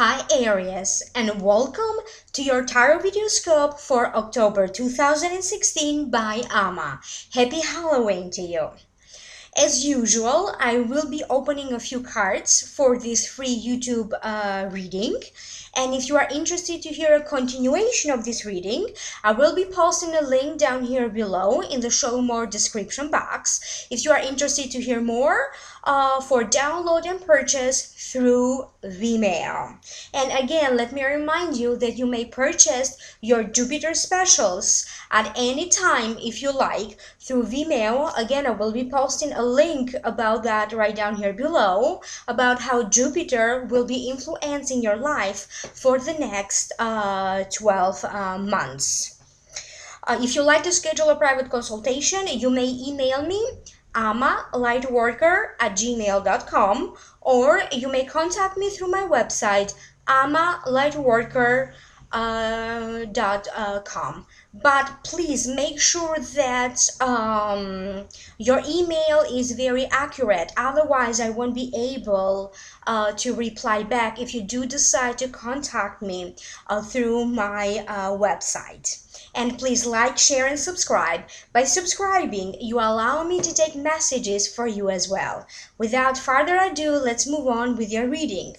Hi Aries, and welcome to your Tarovideoscope for October 2016 by Ama. Happy Halloween to you! As usual, I will be opening a few cards for this free YouTube reading. And if you are interested to hear a continuation of this reading, I will be posting a link down here below in the show more description box. If you are interested to hear more for download and purchase through Vimeo. And again, let me remind you that you may purchase your Jupiter specials at any time if you like through Vimeo. Again, I will be posting a link about that right down here below, about how Jupiter will be influencing your life for the next 12 months. If you like to schedule a private consultation, you may email me amalightworker@gmail.com, or you may contact me through my website amalightworker.com. But please make sure that your email is very accurate, otherwise I won't be able to reply back if you do decide to contact me through my website. And please like, share, and subscribe. By subscribing, you allow me to take messages for you as well. Without further ado, let's move on with your reading.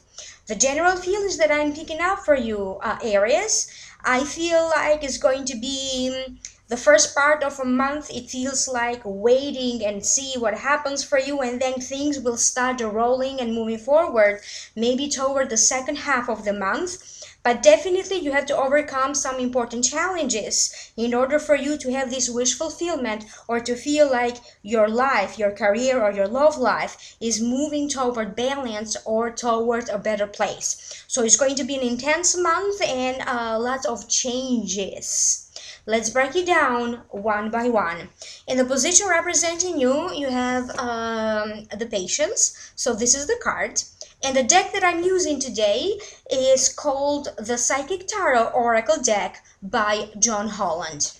The general feelings that I'm picking up for you, Aries, I feel like it's going to be the first part of a month. It feels like waiting and see what happens for you, and then things will start rolling and moving forward, maybe toward the second half of the month. But definitely you have to overcome some important challenges in order for you to have this wish fulfillment, or to feel like your life, your career, or your love life is moving toward balance or toward a better place. So it's going to be an intense month and lots of changes. Let's break it down one by one. In the position representing you, you have the Patience. So this is the card. And the deck that I'm using today is called the Psychic Tarot Oracle deck by John Holland.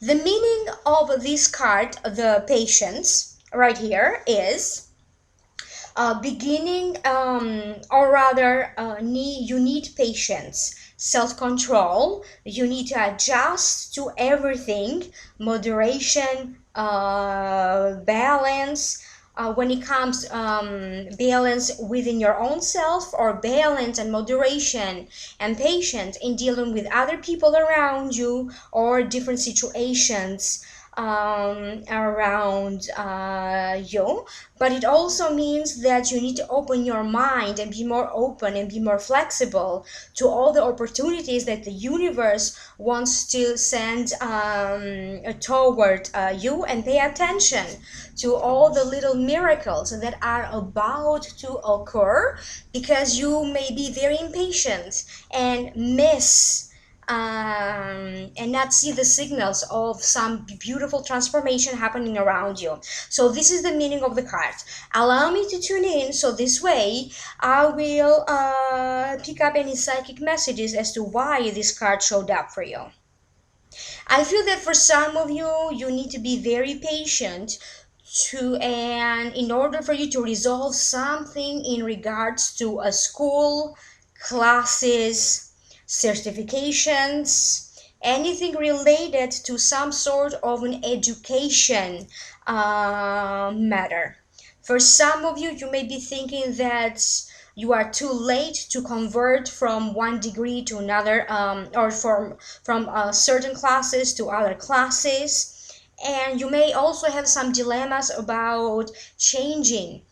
The meaning of this card, the Patience, right here is beginning, or rather, you need patience, self-control. You need to adjust to everything, moderation, balance. When it comes balance within your own self, or balance and moderation and patience in dealing with other people around you or different situations around you. But it also means that you need to open your mind and be more open and be more flexible to all the opportunities that the universe wants to send toward you, and pay attention to all the little miracles that are about to occur, because you may be very impatient and miss and not see the signals of some beautiful transformation happening around you. So this is the meaning of the card. Allow me to tune in, so this way I will pick up any psychic messages as to why this card showed up for you. I feel that for some of you, you need to be very patient and in order for you to resolve something in regards to a school, classes, certifications, anything related to some sort of an education matter. For some of you, you may be thinking that you are too late to convert from one degree to another, or from certain classes to other classes. And you may also have some dilemmas about changing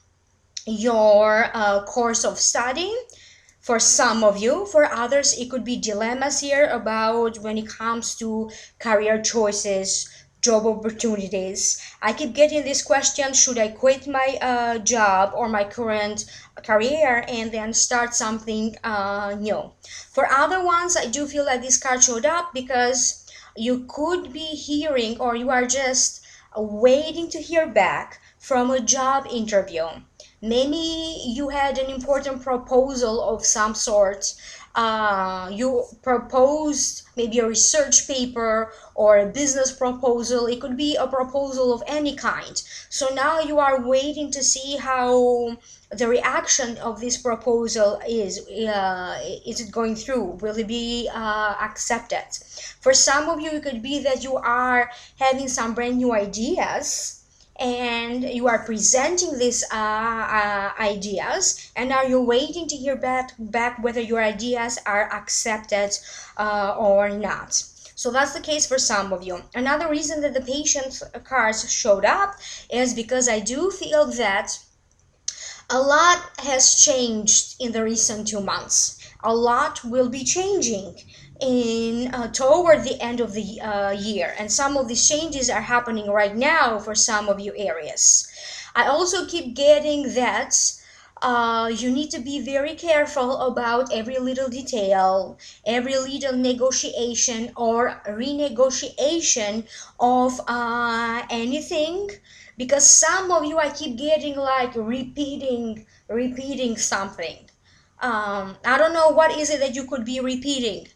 your course of study. For some of you, for others, it could be dilemmas here about when it comes to career choices, job opportunities. I keep getting this question: should I quit my job or my current career and then start something new? For other ones, I do feel like this card showed up because you could be hearing, or you are just waiting to hear back from a job interview. Maybe you had an important proposal of some sort. You proposed maybe a research paper or a business proposal. It could be a proposal of any kind. So now you are waiting to see how the reaction of this proposal is. Is it going through? Will it be accepted? For some of you, it could be that you are having some brand new ideas and you are presenting these ideas, and now you're waiting to hear back whether your ideas are accepted or not. So that's the case for some of you. Another reason that the patient cards showed up is because I do feel that a lot has changed in the recent 2 months. A lot will be changing in toward the end of the year, and some of these changes are happening right now for some of you Aries. I also keep getting that you need to be very careful about every little detail, every little negotiation or renegotiation of anything, because some of you I keep getting like repeating something. I don't know what is it that you could be repeating.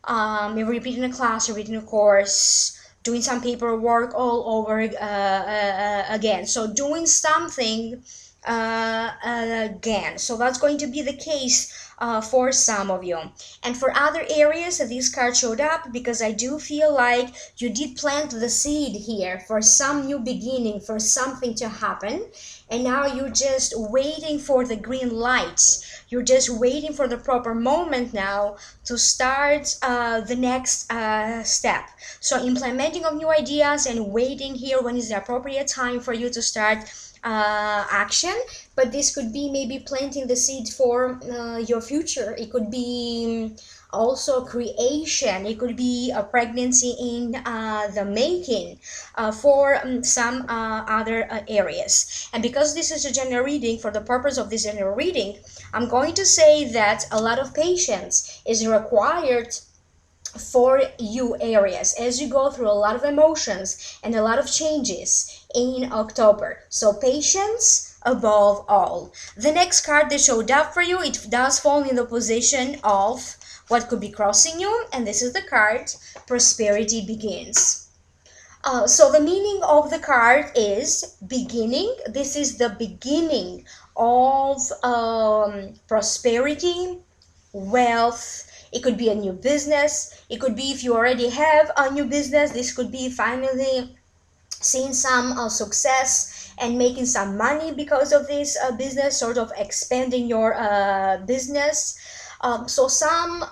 You're repeating a class, you're repeating a course, doing some paperwork all over again. So doing something again. So that's going to be the case for some of you. And for other areas, this card showed up because I do feel like you did plant the seed here for some new beginning, for something to happen, and now you're just waiting for the green lights. You're just waiting for the proper moment now to start the next step. So implementing of new ideas and waiting here when is the appropriate time for you to start action. But this could be maybe planting the seed for your future. It could be also creation. It could be a pregnancy in the making for some other areas. And because this is a general reading, for the purpose of this general reading, I'm going to say that a lot of patience is required for you Aries as you go through a lot of emotions and a lot of changes in October. So patience above all. The next card that showed up for you, it does fall in the position of what could be crossing you, and this is the card Prosperity Begins. So the meaning of the card is beginning. This is the beginning of prosperity, wealth. It could be a new business. It could be if you already have a new business. This could be finally seeing some success and making some money because of this business, sort of expanding your business. So some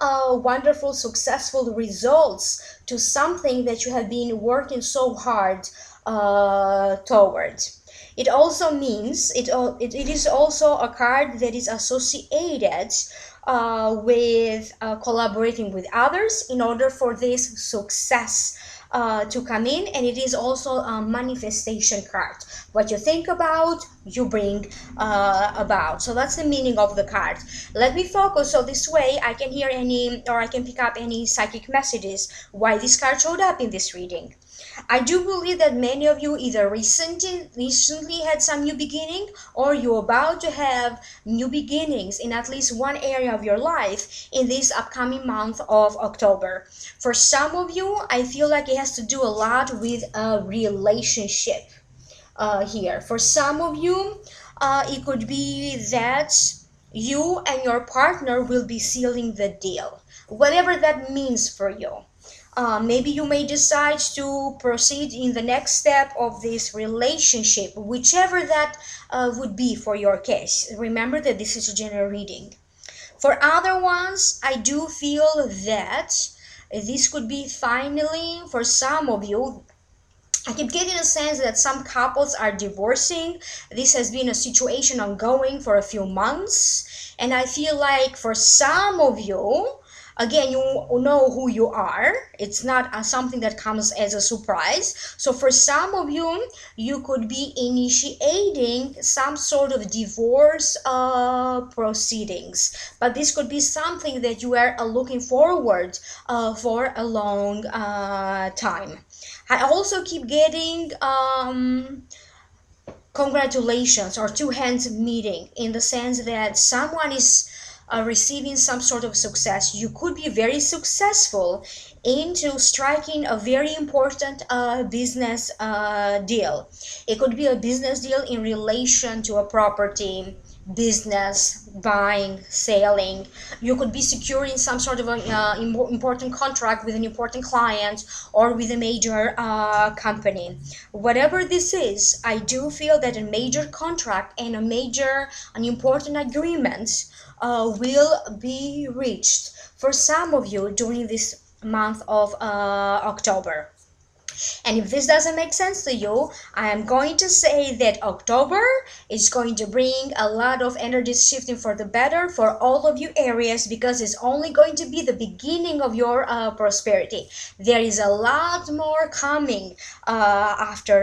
wonderful, successful results to something that you have been working so hard towards. It also means, it is also a card that is associated with collaborating with others in order for this success to come in, and it is also a manifestation card. What you think about, you bring about. So that's the meaning of the card. Let me focus so this way I can hear any, or I can pick up any psychic messages why this card showed up in this reading. I do believe that many of you either recently had some new beginning, or you're about to have new beginnings in at least one area of your life in this upcoming month of October. For some of you, I feel like it has to do a lot with a relationship here. For some of you, it could be that you and your partner will be sealing the deal, whatever that means for you. Maybe you may decide to proceed in the next step of this relationship, whichever that would be for your case. Remember that this is a general reading. For other ones, I do feel that this could be finally, for some of you, I keep getting a sense that some couples are divorcing. This has been a situation ongoing for a few months. And I feel like for some of you, again, you know who you are. It's not something that comes as a surprise. So for some of you, you could be initiating some sort of divorce proceedings. But this could be something that you are looking forward for a long time. I also keep getting congratulations or two hands meeting, in the sense that someone is receiving some sort of success. You could be very successful into striking a very important business deal. It could be a business deal in relation to a property, business, buying, selling. You could be securing some sort of a important contract with an important client or with a major company. Whatever this is, I do feel that a major contract and an important agreement will be reached for some of you during this month of October. And if this doesn't make sense to you, I am going to say that October is going to bring a lot of energy shifting for the better for all of you Aries, because it's only going to be the beginning of your prosperity. There is a lot more coming after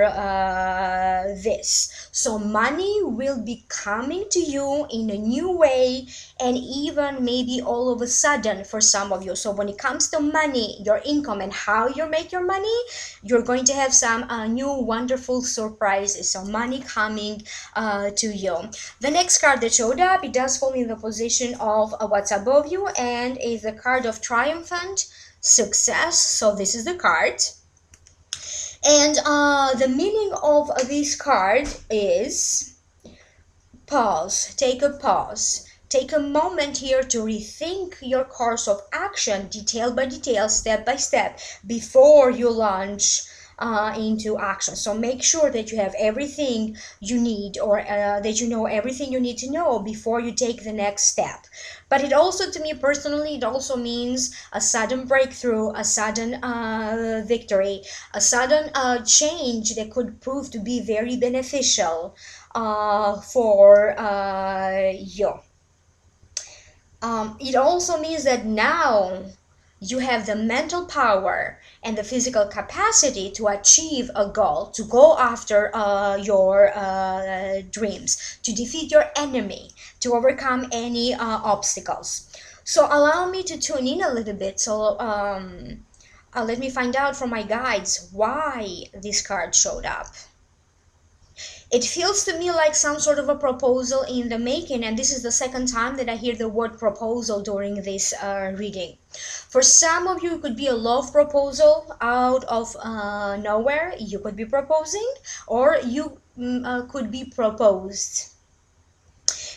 this. So money will be coming to you in a new way, and even maybe all of a sudden for some of you. So when it comes to money, your income, and how you make your money, you're going to have some new wonderful surprises. So money coming to you. The next card that showed up, it does fall in the position of what's above you, and is the card of triumphant success. So this is the card. And the meaning of this card is pause. Take a pause. Take a moment here to rethink your course of action, detail by detail, step by step, before you launch into action. So make sure that you have everything you need, or that you know everything you need to know before you take the next step. But it also, to me personally, it also means a sudden breakthrough, a sudden victory, a sudden change that could prove to be very beneficial for you. It also means that now you have the mental power and the physical capacity to achieve a goal, to go after your dreams, to defeat your enemy, to overcome any obstacles. So allow me to tune in a little bit. So let me find out from my guides why this card showed up. It feels to me like some sort of a proposal in the making, and this is the second time that I hear the word proposal during this reading. For some of you, it could be a love proposal out of nowhere. You could be proposing, or you could be proposed.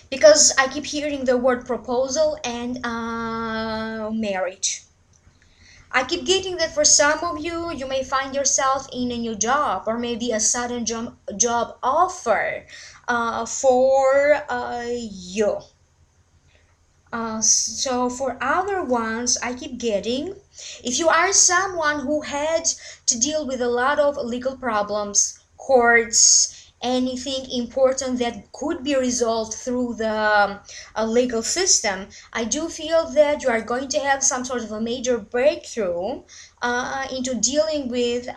Because I keep hearing the word proposal and marriage. I keep getting that for some of you, you may find yourself in a new job, or maybe a sudden job offer for you. So for other ones, I keep getting, if you are someone who had to deal with a lot of legal problems, courts, anything important that could be resolved through the legal system, I do feel that you are going to have some sort of a major breakthrough into dealing with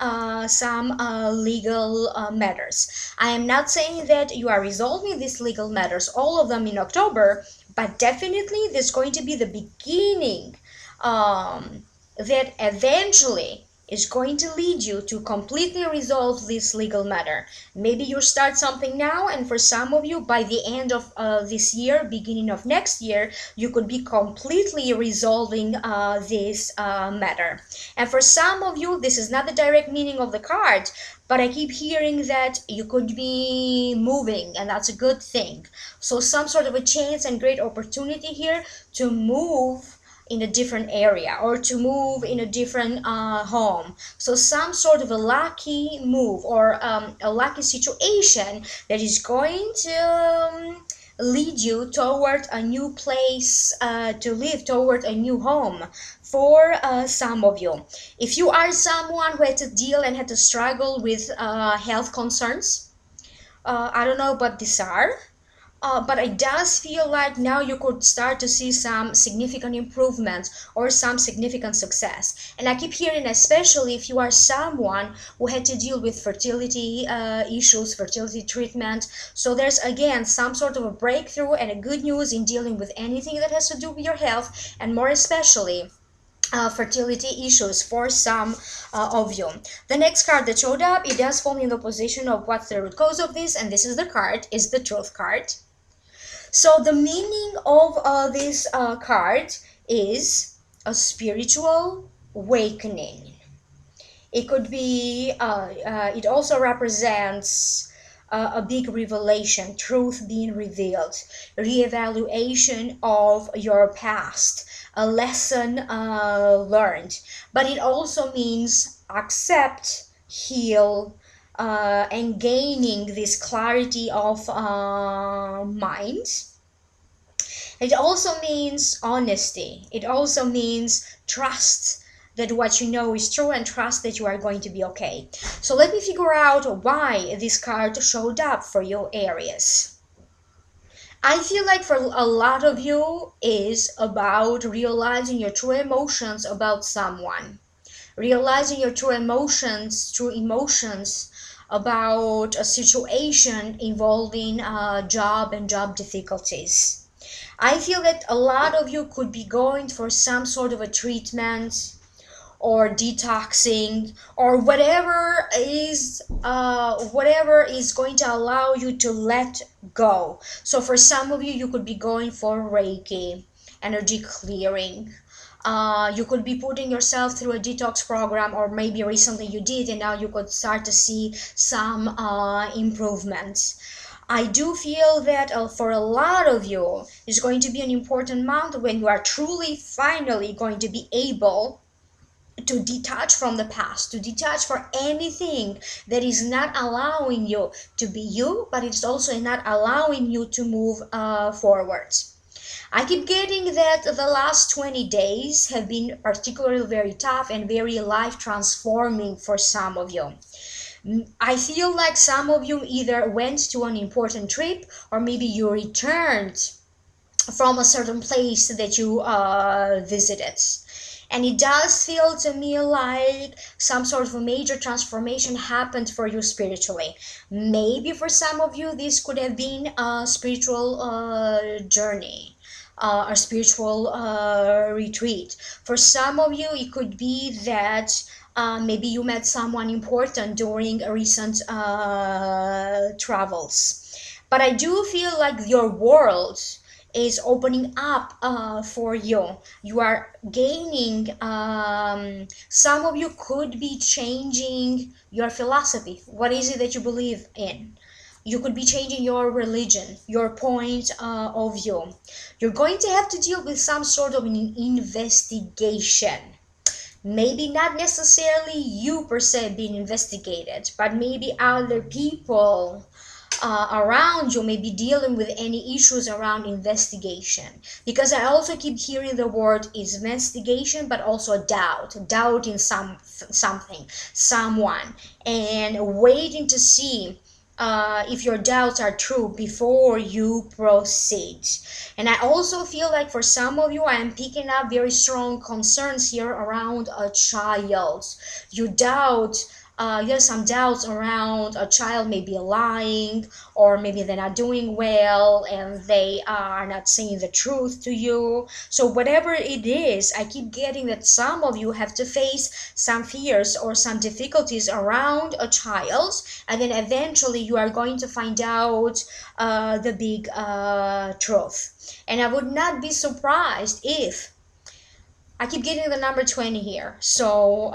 some legal matters. I am not saying that you are resolving these legal matters, all of them in October, but definitely there's going to be the beginning that eventually is going to lead you to completely resolve this legal matter. Maybe you start something now, and for some of you, by the end of this year, beginning of next year, you could be completely resolving this matter. And for some of you, this is not the direct meaning of the card, but I keep hearing that you could be moving, and that's a good thing. So some sort of a chance and great opportunity here to move in a different area, or to move in a different home. So some sort of a lucky move, or a lucky situation that is going to lead you toward a new place to live, toward a new home for some of you. If you are someone who had to deal and had to struggle with health concerns, I don't know what these are, but it does feel like now you could start to see some significant improvements or some significant success. And I keep hearing, especially if you are someone who had to deal with fertility issues, fertility treatment. So there's again some sort of a breakthrough and a good news in dealing with anything that has to do with your health, and more especially fertility issues for some of you. The next card that showed up, it does fall in the position of what's the root cause of this, and this is the card, is the Truth card. So the meaning of this card is a spiritual awakening. It could be, it also represents a big revelation, truth being revealed, reevaluation of your past, a lesson learned. But it also means accept, heal, and gaining this clarity of mind. It also means honesty. It also means trust that what you know is true and trust that you are going to be okay. So let me figure out why this card showed up for you, Aries. I feel like for a lot of you is about realizing your true emotions about someone. Realizing your true emotions about a situation involving job and job difficulties. I feel that a lot of you could be going for some sort of a treatment or detoxing or whatever is going to allow you to let go. So for some of you, you could be going for Reiki, energy clearing. You could be putting yourself through a detox program, or maybe recently you did and now you could start to see some improvements. I do feel that for a lot of you, it's going to be an important month when you are truly finally going to be able to detach from the past, to detach for anything that is not allowing you to be you, but it's also not allowing you to move forward. I keep getting that the last 20 days have been particularly very tough and very life transforming for some of you. I feel like some of you either went to an important trip or maybe you returned from a certain place that you visited. And it does feel to me like some sort of a major transformation happened for you spiritually. Maybe for some of you, this could have been a spiritual journey. A spiritual retreat. For some of you, it could be that maybe you met someone important during recent travels. But I do feel like your world is opening up for you. You are gaining, some of you could be changing your philosophy. What is it that you believe in? You could be changing your religion, your point of view. You're going to have to deal with some sort of an investigation. Maybe not necessarily you per se being investigated, but maybe other people around you may be dealing with any issues around investigation. Because I also keep hearing the word investigation, but also doubt in something, someone, and waiting to see if your doubts are true before you proceed. And I also feel like for some of you, I am picking up very strong concerns here around a child. You doubt, you have some doubts around a child maybe lying, or maybe they're not doing well and they are not saying the truth to you. So whatever it is, I keep getting that some of you have to face some fears or some difficulties around a child, and then eventually you are going to find out the big truth. And I would not be surprised if I keep getting the number 20 here. So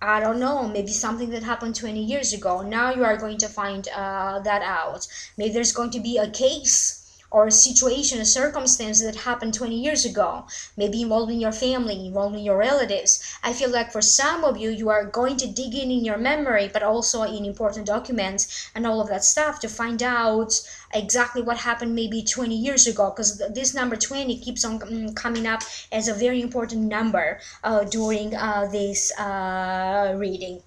I don't know, maybe something that happened 20 years ago. Now you are going to find that out. Maybe there's going to be a case or a situation, a circumstance that happened 20 years ago, maybe involving your family, involving your relatives. I feel like for some of you, you are going to dig in your memory, but also in important documents and all of that stuff to find out exactly what happened maybe 20 years ago, because this number 20 keeps on coming up as a very important number during this reading.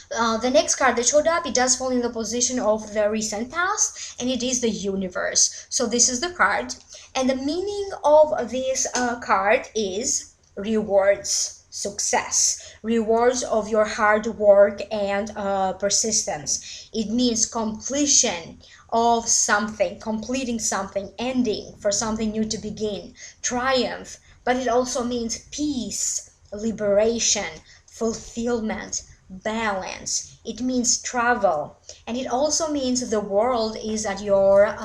The next card that showed up, it does fall in the position of the recent past, and it is the universe. So this is the card, and the meaning of this card is rewards, success, rewards of your hard work and persistence. It means completion of something, completing something, ending for something new to begin, triumph but it also means peace, liberation, fulfillment, balance. It means travel, and it also means the world is at your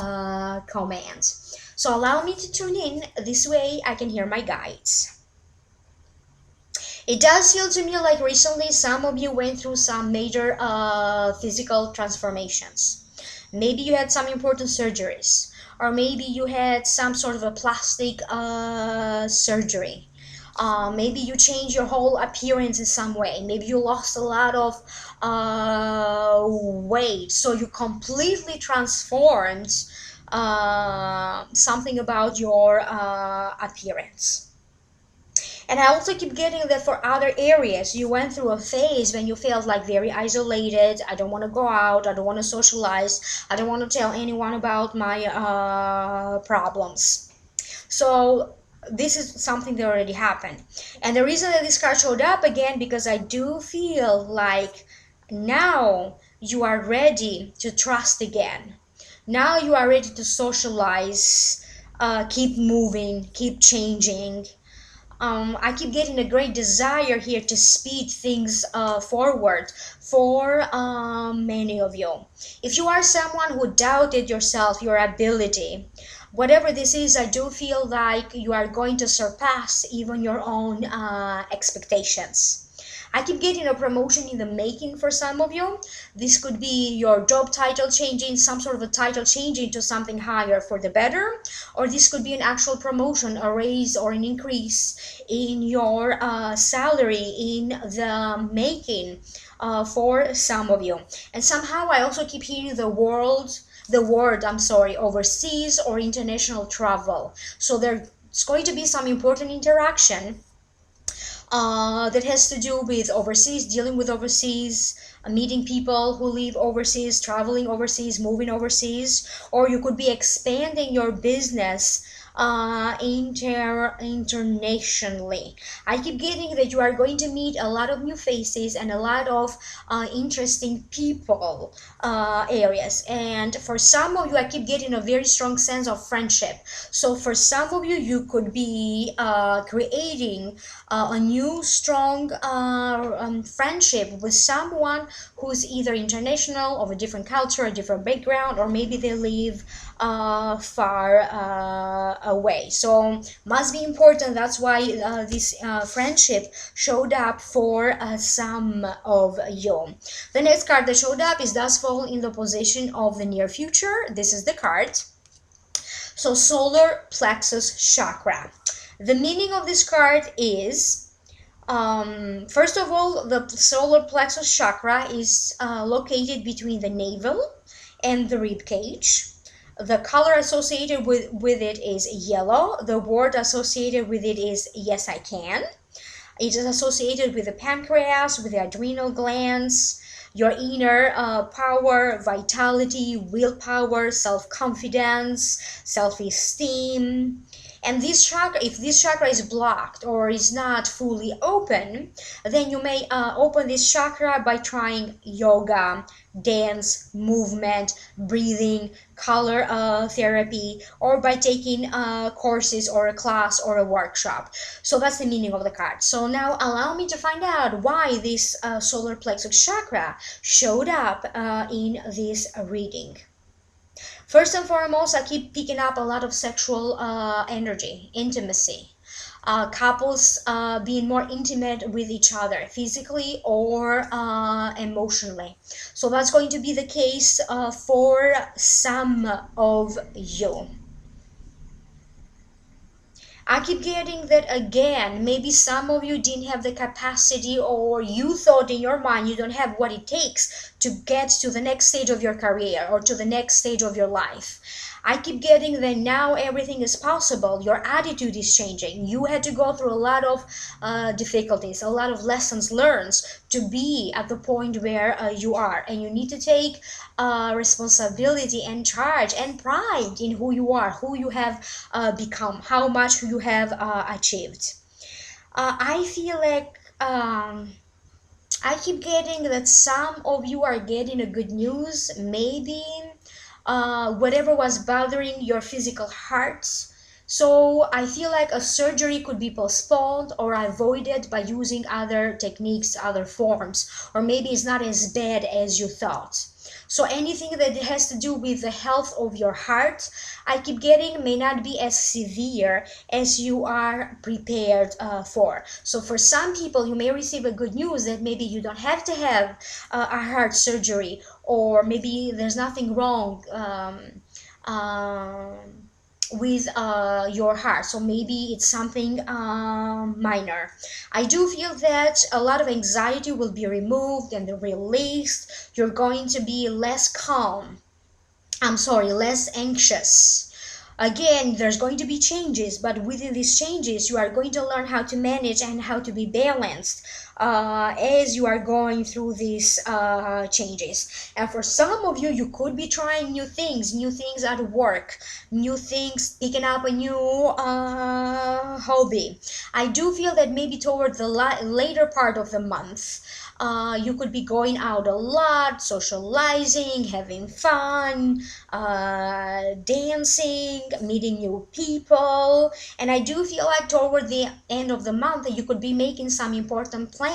command. So allow me to tune in. This way I can hear my guides. It does feel to me like recently some of you went through some major physical transformations. Maybe you had some important surgeries, or maybe you had some sort of a plastic surgery. Maybe you changed your whole appearance in some way. Maybe you lost a lot of weight, so you completely transformed something about your appearance. And I also keep getting that for other areas, you went through a phase when you felt like very isolated. I don't want to go out. I don't want to socialize. I don't want to tell anyone about my problems. So this is something that already happened. And the reason that this card showed up again, because I do feel like now you are ready to trust again. Now you are ready to socialize, keep moving, keep changing. I keep getting a great desire here to speed things forward for many of you. If you are someone who doubted yourself, your ability, whatever this is, I do feel like you are going to surpass even your own expectations. I keep getting a promotion in the making for some of you. This could be your job title changing, some sort of a title changing to something higher for the better, or this could be an actual promotion, a raise, or an increase in your salary in the making for some of you. And somehow I also keep hearing the word, overseas or international travel. So there's going to be some important interaction that has to do with overseas, dealing with overseas, meeting people who live overseas, traveling overseas, moving overseas, or you could be expanding your business internationally. I keep getting that you are going to meet a lot of new faces and a lot of interesting people areas. And for some of you, I keep getting a very strong sense of friendship. So for some of you, you could be creating a new strong friendship with someone who's either international, of a different culture, a different background, or maybe they live far away. So must be important. That's why this friendship showed up for some of you. The next card that showed up is does fall in the position of the near future. This is the card. So solar plexus chakra. The meaning of this card is, first of all, the solar plexus chakra is located between the navel and the rib cage. The color associated with it is yellow. The word associated with it is yes, I can. It is associated with the pancreas, with the adrenal glands, your inner power, vitality, willpower, self-confidence, self-esteem. And this chakra, if this chakra is blocked or is not fully open, then you may open this chakra by trying yoga, dance, movement, breathing, color therapy, or by taking courses or a class or a workshop. So that's the meaning of the card. So now allow me to find out why this solar plexus chakra showed up in this reading. First and foremost, I keep picking up a lot of sexual energy, intimacy. Couples being more intimate with each other, physically or emotionally. So that's going to be the case for some of you. I keep getting that again. Maybe some of you didn't have the capacity, or you thought in your mind you don't have what it takes to get to the next stage of your career or to the next stage of your life. I keep getting that now everything is possible. Your attitude is changing. You had to go through a lot of difficulties, a lot of lessons learned to be at the point where you are. And you need to take responsibility and charge and pride in who you are, who you have become, how much you have achieved. I feel like I keep getting that some of you are getting a good news. Maybe whatever was bothering your physical heart So I feel like a surgery could be postponed or avoided by using other techniques, other forms, or maybe it's not as bad as you thought. So anything that has to do with the health of your heart, I keep getting, may not be as severe as you are prepared for. So for some people, you may receive a good news that maybe you don't have to have a heart surgery, or maybe there's nothing wrong with your heart, so maybe it's something minor. I do feel that a lot of anxiety will be removed and released. You're going to be less calm, less anxious. Again, there's going to be changes, but within these changes, you are going to learn how to manage and how to be balanced as you are going through these changes. And for some of you, you could be trying new things at work, new things, picking up a new hobby. I do feel that maybe toward the later part of the month, you could be going out a lot, socializing, having fun, dancing, meeting new people. And I do feel like toward the end of the month, you could be making some important plans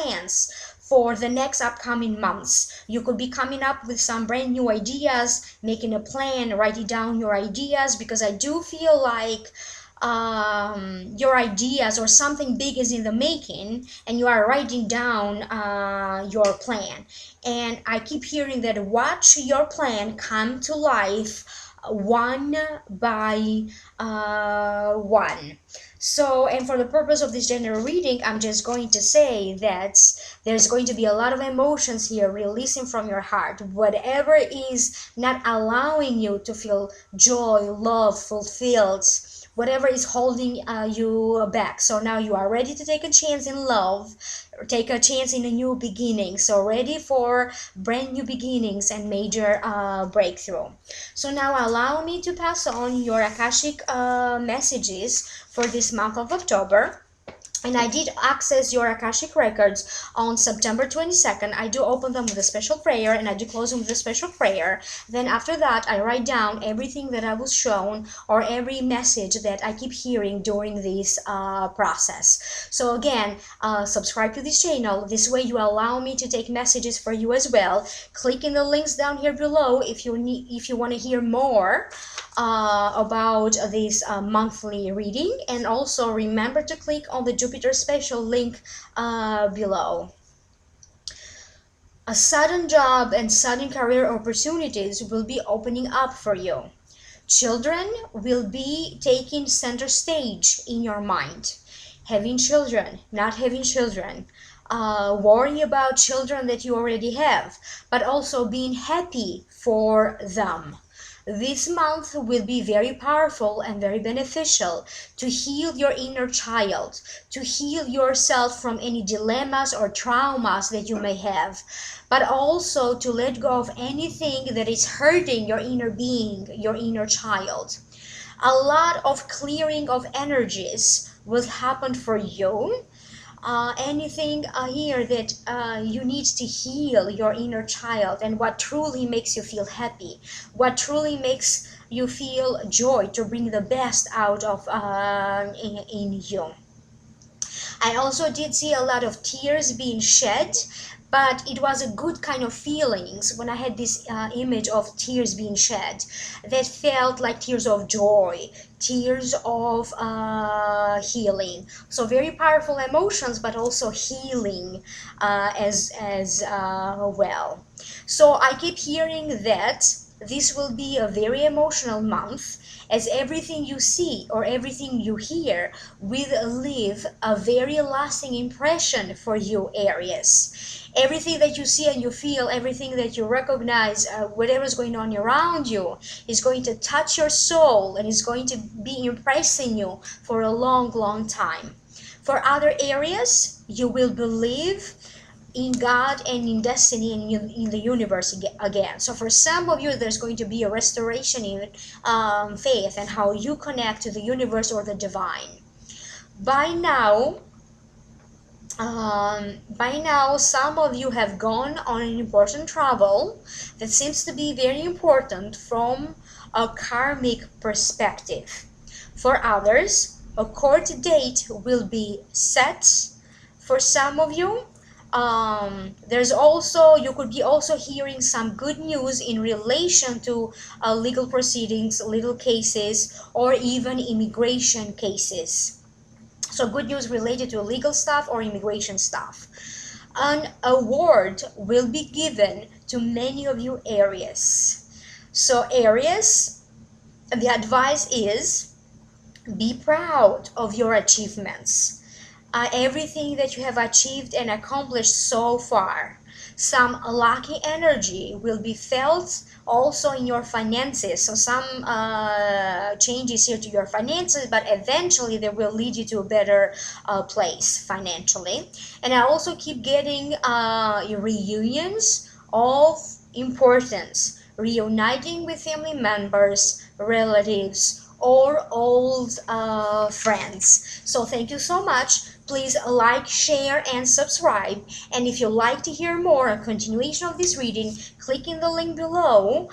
for the next upcoming months. You could be coming up with some brand new ideas, making a plan, writing down your ideas, because I do feel like your ideas or something big is in the making, and you are writing down your plan. And I keep hearing that watch your plan come to life one by one. So, and for the purpose of this general reading, I'm just going to say that there's going to be a lot of emotions here releasing from your heart. Whatever is not allowing you to feel joy, love, fulfilled, whatever is holding you back. So now you are ready to take a chance in love, take a chance in a new beginning. So ready for brand new beginnings and major breakthrough. So now allow me to pass on your Akashic messages for this month of October. And I did access your Akashic records on September 22nd. I do open them with a special prayer, and I do close them with a special prayer. Then after that, I write down everything that I was shown, or every message that I keep hearing during this process. So again, subscribe to this channel. This way you allow me to take messages for you as well. Click in the links down here below if you want to hear more about this monthly reading. And also remember to click on the Jupiter special link below. A sudden job and sudden career opportunities will be opening up for you. Children will be taking center stage in your mind. Having children, not having children, worrying about children that you already have, but also being happy for them. This month will be very powerful and very beneficial to heal your inner child, to heal yourself from any dilemmas or traumas that you may have, but also to let go of anything that is hurting your inner being, your inner child. A lot of clearing of energies will happen for you. Anything here that you need to heal your inner child, and what truly makes you feel happy, what truly makes you feel joy, to bring the best out of in you. I also did see a lot of tears being shed, but it was a good kind of feelings when I had this image of tears being shed that felt like tears of joy, tears of healing. So very powerful emotions, but also healing as well. So I keep hearing that this will be a very emotional month, as everything you see or everything you hear will leave a very lasting impression for you, Aries. Everything that you see and you feel, everything that you recognize, whatever's going on around you, is going to touch your soul and is going to be impressing you for a long, long time. For other areas, you will believe in God and in destiny and in the universe again. So for some of you, there's going to be a restoration in faith and how you connect to the universe or the divine. By now, some of you have gone on an important travel that seems to be very important from a karmic perspective. For others, a court date will be set. For some of you, there's also, you could be also hearing some good news in relation to legal proceedings, legal cases, or even immigration cases. So good news related to legal stuff or immigration stuff. An award will be given to many of you Aries. So Aries, the advice is be proud of your achievements, everything that you have achieved and accomplished so far. Some lucky energy will be felt also in your finances. So some changes here to your finances, but eventually they will lead you to a better place financially. And I also keep getting reunions of importance, reuniting with family members, relatives, or old friends. So thank you so much. Please like, share, and subscribe. And if you'd like to hear more, a continuation of this reading, click in the link below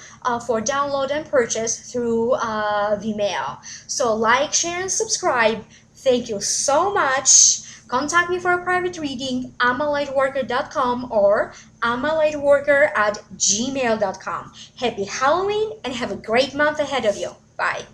for download and purchase through Vimeo. So like, share, and subscribe. Thank you so much. Contact me for a private reading, amalightworker.com or amalightworker@gmail.com. Happy Halloween and have a great month ahead of you. Bye.